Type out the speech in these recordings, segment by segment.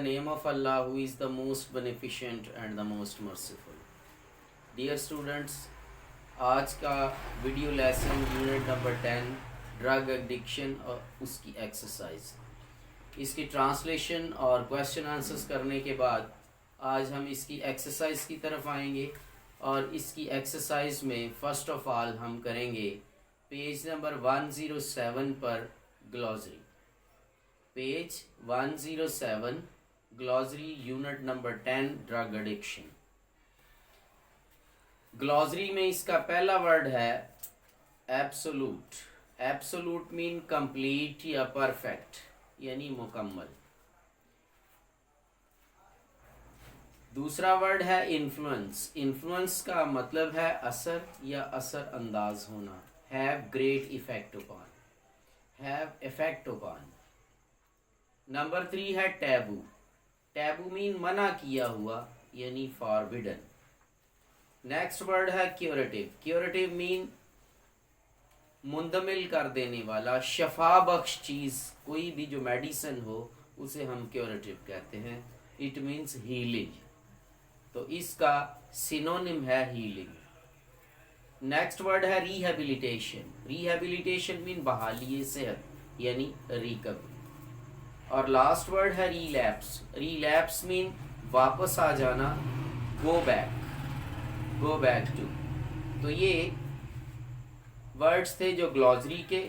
the name of Allah, who is the most beneficent and the most merciful. Dear students, आज का video lesson unit number 10 drug addiction और उसकी exercise, इसकी translation और question answers करने के बाद आज हम इसकी एक्सरसाइज की तरफ आएंगे। और इसकी एक्सरसाइज में फ़र्स्ट ऑफ ऑल हम करेंगे पेज नंबर 107 पर glossary, page 107 glossary unit number 10 drug addiction. Glossary में इसका पहला वर्ड है एब्सोलूट। एब्सोलूट मीन कंप्लीट या परफेक्ट, यानी मुकम्मल। दूसरा वर्ड है इन्फ्लुएंस। इन्फ्लुएंस का मतलब है असर या असर अंदाज होना। Have great effect upon, have effect upon. Number 3 है टैबू। टैबू मीन मना किया हुआ, यानी फॉरबिडन। नेक्स्ट वर्ड है क्यूरेटिव। क्यूरेटिव मीन मुंदमिल कर देने वाला, शफा बख्श चीज़। कोई भी जो मेडिसिन हो उसे हम क्यूरेटिव कहते हैं। इट मीन्स हीलिंग, तो इसका सिनोनिम है हीलिंग। नेक्स्ट वर्ड है रिहेबिलिटेशन। रिहेबिलिटेशन मीन बहाली सेहत, यानी रिकवरी। और लास्ट वर्ड है रीलैप्स। रीलैप्स मीन वापस आ जाना, go back, go back to. तो ये वर्ड्स थे जो ग्लॉसरी के।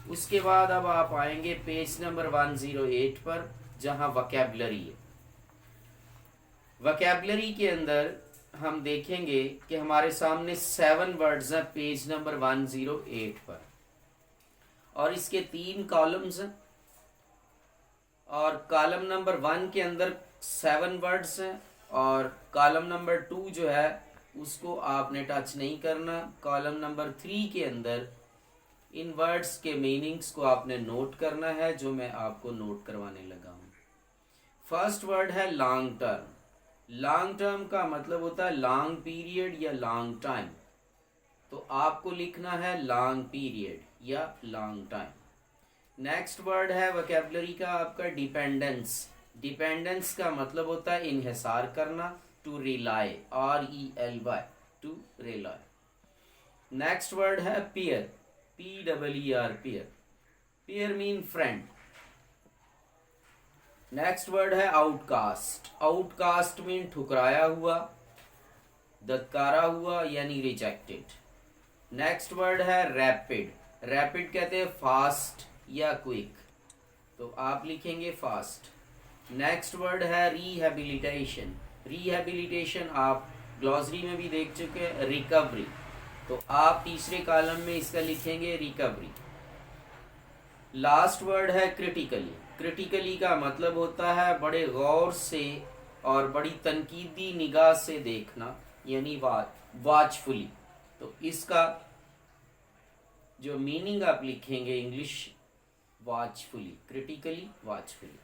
उसके बाद अब आप आएंगे पेज नंबर 108 पर, जहां वोकैबुलरी है। वोकैबुलरी के अंदर हम देखेंगे कि हमारे सामने 7 वर्ड्स हैं पेज नंबर 108 पर, और इसके 3 कॉलम्स हैं। और कॉलम नंबर 1 के अंदर 7 वर्ड्स हैं, और कॉलम नंबर 2 जो है उसको आपने टच नहीं करना। कॉलम नंबर 3 के अंदर इन वर्ड्स के मीनिंग्स को आपने नोट करना है, जो मैं आपको नोट करवाने लगा हूँ। फर्स्ट वर्ड है लॉन्ग टर्म। लॉन्ग टर्म का मतलब होता है लॉन्ग पीरियड या लॉन्ग टाइम। तो आपको लिखना है लॉन्ग पीरियड या लॉन्ग टाइम। नेक्स्ट वर्ड है वोकैबुलरी का आपका डिपेंडेंस। डिपेंडेंस का मतलब होता है इन्हिसार करना, to rely, RELY, to rely. Next word है peer, PEER, peer. Peer mean friend. Next word है आउटकास्ट। आउटकास्ट मीन ठुकराया हुआ, धत्कारा हुआ, यानी रिजेक्टेड। नेक्स्ट वर्ड है रैपिड। रैपिड कहते हैं फास्ट या क्विक, तो आप लिखेंगे फास्ट। नेक्स्ट वर्ड है रिहेबिलिटेशन। रिहेबिलिटेशन आप ग्लॉसरी में भी देख चुके हैं। रिकवरी, तो आप तीसरे कॉलम में इसका लिखेंगे रिकवरी। लास्ट वर्ड है क्रिटिकली। क्रिटिकली का मतलब होता है बड़े गौर से और बड़ी तनकीदी निगाह से देखना, यानी वॉचफुली। तो इसका जो मीनिंग आप लिखेंगे इंग्लिश, वॉचफुली, क्रिटिकली, वॉचफुली।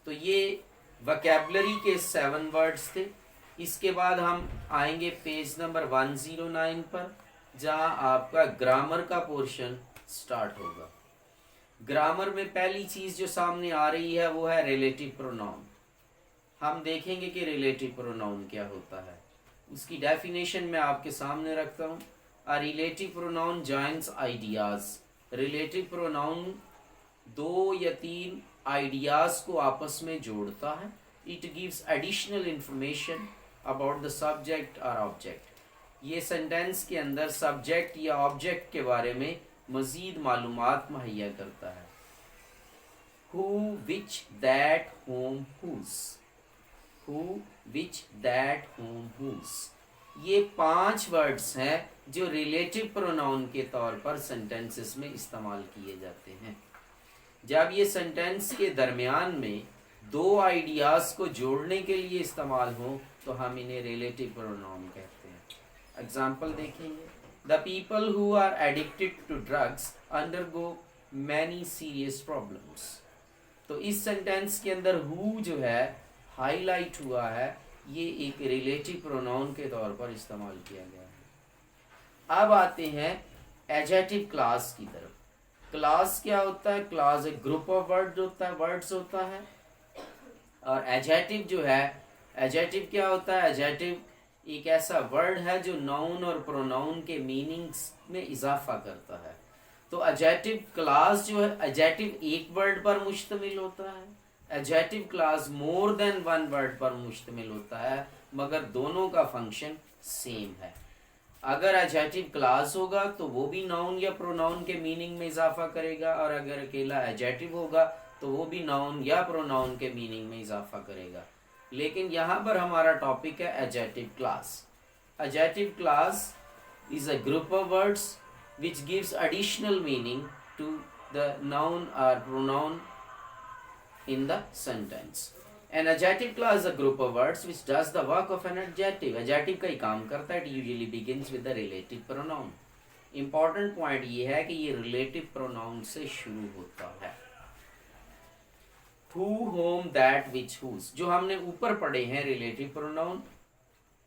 तो ये वोकैबुलरी के 7 वर्ड्स थे। इसके बाद हम आएंगे पेज नंबर 109 पर, जहां आपका ग्रामर का पोर्शन स्टार्ट होगा। ग्रामर में पहली चीज़ जो सामने आ रही है वो है रिलेटिव प्रोनाउन। हम देखेंगे कि रिलेटिव प्रोनाउन क्या होता है। उसकी डेफिनेशन मैं आपके सामने रखता हूँ। अ relative pronoun joins ideas. Relative pronoun 2 या 3 आइडियाज को आपस में जोड़ता है। It gives additional information about the subject और ऑब्जेक्ट। ये सेंटेंस के अंदर सब्जेक्ट या ऑब्जेक्ट के बारे में मजीद मालूमात मुहैया करता है। Who, which, that, whom, whose. Who, which, that, whom, whose. ये 5 वर्ड्स हैं जो रिलेटिव प्रोनाउन के तौर पर सेंटेंसेस में इस्तेमाल किए जाते हैं। जब ये सेंटेंस के दरमियान में 2 आइडियाज़ को जोड़ने के लिए इस्तेमाल हो तो हम इन्हें रिलेटिव प्रोनाउन कहते हैं। एग्जाम्पल देखेंगे। The people who are addicted to drugs undergo many serious problems। तो इस सेंटेंस के अंदर who जो है हाईलाइट हुआ है, ये एक रिलेटिव प्रोनाउन के तौर पर इस्तेमाल किया गया है। अब आते हैं एडजेक्टिव क्लास की तरफ। क्लास क्या होता है? क्लास एक ग्रुप ऑफ वर्ड्स होता है और एडजेक्टिव जो है, एडजेक्टिव क्या होता है? एडजेक्टिव एक ऐसा वर्ड है जो नाउन और प्रोनाउन के मीनिंग्स में इजाफा करता है। तो एडजेक्टिव क्लास जो है, एडजेक्टिव एक वर्ड पर मुश्तमिल होता है, adjective class more than one word पर मुश्तमिल होता है, मगर दोनों का फंक्शन सेम है। अगर एडजेक्टिव क्लास होगा तो वो भी नाउन या प्रोनाउन के मीनिंग में इजाफा करेगा, और अगर अकेला एडजेक्टिव होगा तो वो भी नाउन या प्रोनाउन के मीनिंग में इजाफा करेगा। लेकिन यहाँ पर हमारा टॉपिक है adjective class. Adjective class is a group of words which gives additional meaning to the noun or pronoun in the sentence. An adjective clause is a group of words which does the work of an adjective. Adjective का ही काम करता है. It usually begins with the relative pronoun. Important point ये है कि ये relative pronoun से शुरू होता है. Who, whom, that, which, whose. जो हमने ऊपर पढ़े हैं relative pronoun,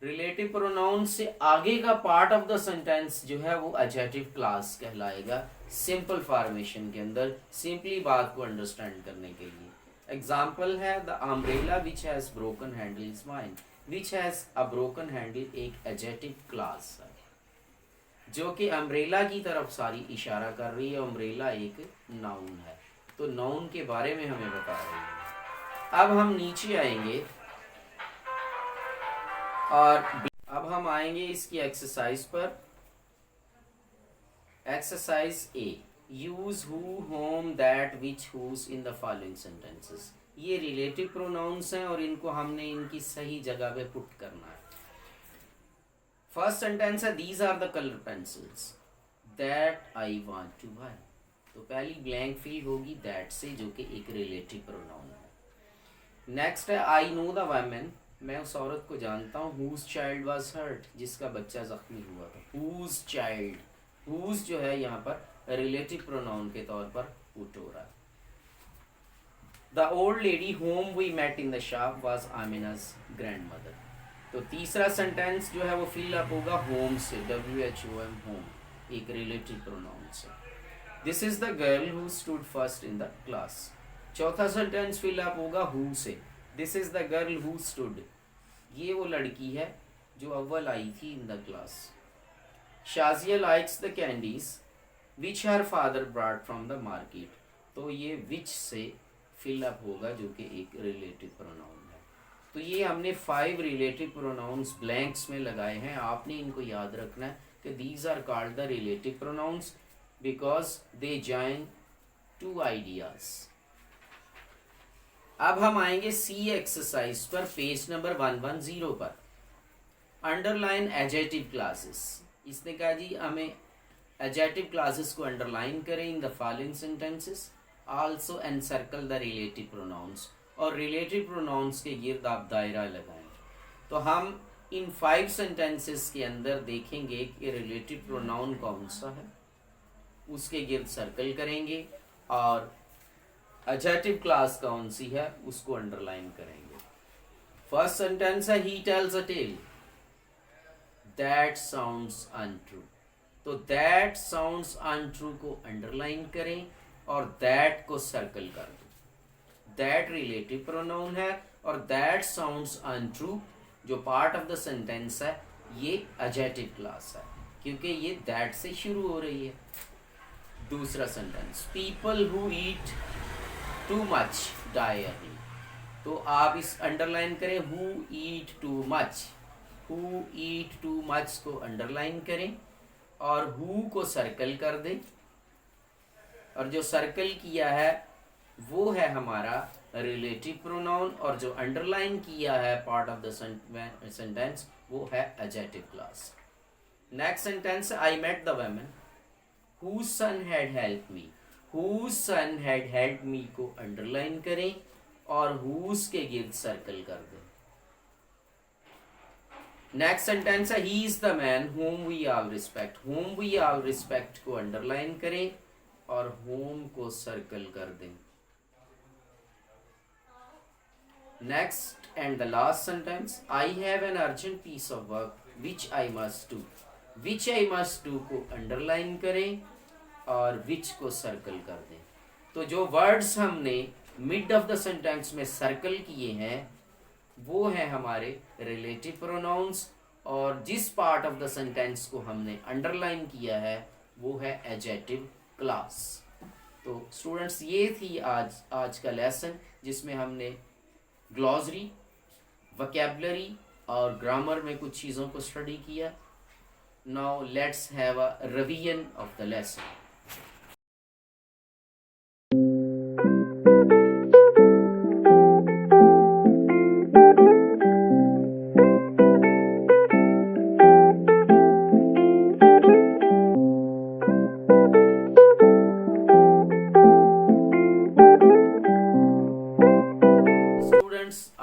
रिलेटिव प्रोनाउन से आगे का पार्ट ऑफ द सेंटेंस जो है वो एडजेक्टिव क्लास कहलाएगा, सिंपल फॉर्मेशन के अंदर, सिंपली बात को अंडरस्टैंड करने के लिए. एग्जाम्पल है the umbrella which has broken handle is mine. Which has a broken handle एक एडजेक्टिव क्लास है जो कि अम्ब्रेला की तरफ सारी इशारा कर रही है. अम्ब्रेला एक नाउन है, तो नाउन के बारे में हमें बता रही है. अब हम नीचे आएंगे और अब हम आएंगे इसकी एक्सरसाइज पर. Exercise A, use who, home, that, which, who's in the following sentences. ये रिलेटिव प्रोनाउंस हैं और इनको हमने इनकी सही जगह पे पुट करना है. फर्स्ट सेंटेंस है these are the colour pencils that I want to buy. तो पहली ब्लैंक फिल होगी दैट से, जो कि एक रिलेटिव प्रोनाउन है. नेक्स्ट है आई नो द वुमन. मैं उस औरत को जानता हूँ. हुज चाइल्ड वाज हर्ट, जिसका बच्चा जख्मी हुआ था. हुज चाइल्ड, हुज जो है यहाँ पर रिलेटिव प्रोनाउन के तौर पर पुट हो रहा है. The old lady whom we met in the shop was Amina's grandmother. तो तीसरा सेंटेंस जो है वो फिल अप होगा होम से, WHOM, होम, एक रिलेटिव प्रोनाउन से. This is the girl who stood first in the class. चौथा सेंटेंस फिल अप होगा हु से. This is the girl who stood. ये वो लड़की है जो अव्वल आई थी in the class. Shazia likes the candies which her father brought from the market. तो ये विच से फिल अप होगा जो कि एक रिलेटिव प्रोनाउन है. तो ये हमने 5 रिलेटिव प्रोनाउंस ब्लैंक्स में लगाए हैं. आपने इनको याद रखना है कि these are called the relative pronouns because they join 2 ideas. अब हम आएंगे सी एक्सरसाइज पर, पेज नंबर 110 पर. Underline adjective classes. इसने कहा जी हमें एडजेक्टिव क्लासेस को अंडरलाइन करें in the following sentences. Also encircle the relative pronouns. और रिलेटिव प्रोनाउंस के गिर्द आप दायरा लगाएं. तो हम इन 5 सेंटेंसेस के अंदर देखेंगे कि रिलेटिव प्रोनाउन कौन सा है, उसके गिर्द सर्कल करेंगे, और एडजेक्टिव क्लास कौन सी है उसको अंडरलाइन करेंगे. फर्स्ट सेंटेंस है he tells a tale that sounds untrue. तो दैट साउंड्स अनट्रू को अंडरलाइन करें और दैट को सर्कल कर दो. दैट रिलेटिव प्रोनाउन है और दैट साउंड्स अनट्रू जो पार्ट ऑफ द सेंटेंस है ये एडजेक्टिव क्लास है, क्योंकि ये दैट से शुरू हो रही है. दूसरा sentence, people who eat too much die early. तो आप इस अंडरलाइन करें who eat too much. Who eat too much को अंडरलाइन करें और हु को सर्कल कर दें, और जो सर्कल किया है वो है हमारा रिलेटिव प्रोनाउन, और जो अंडरलाइन किया है पार्ट ऑफ द सेंटेंस वो है adjective class. Next sentence, I met the woman whose son had helped me. whose son had helped me को अंडरलाइन करें और whose के गिर्द सर्कल कर दें. नेक्स्ट सेंटेंस है he is the man whom we all respect. whom we all respect को underline करें और whom को सर्कल कर दें. Next and the last sentence, I have an urgent piece of work which I must do. which I must do को underline करें और विच को सर्कल कर दें. तो जो वर्ड्स हमने मिड ऑफ द सेंटेंस में सर्कल किए हैं वो है हमारे रिलेटिव प्रोनाउंस, और जिस पार्ट ऑफ द सेंटेंस को हमने अंडरलाइन किया है वो है एडजेक्टिव क्लास। तो स्टूडेंट्स ये थी आज का लेसन जिसमें हमने ग्लॉसरी, वोकैबुलरी और ग्रामर में कुछ चीज़ों को स्टडी किया। Now let's have a revision of the lesson.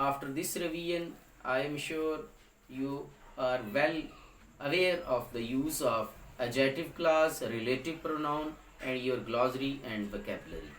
After this revision, I am sure you are well aware of the use of adjective clause, relative pronoun, and your glossary and vocabulary.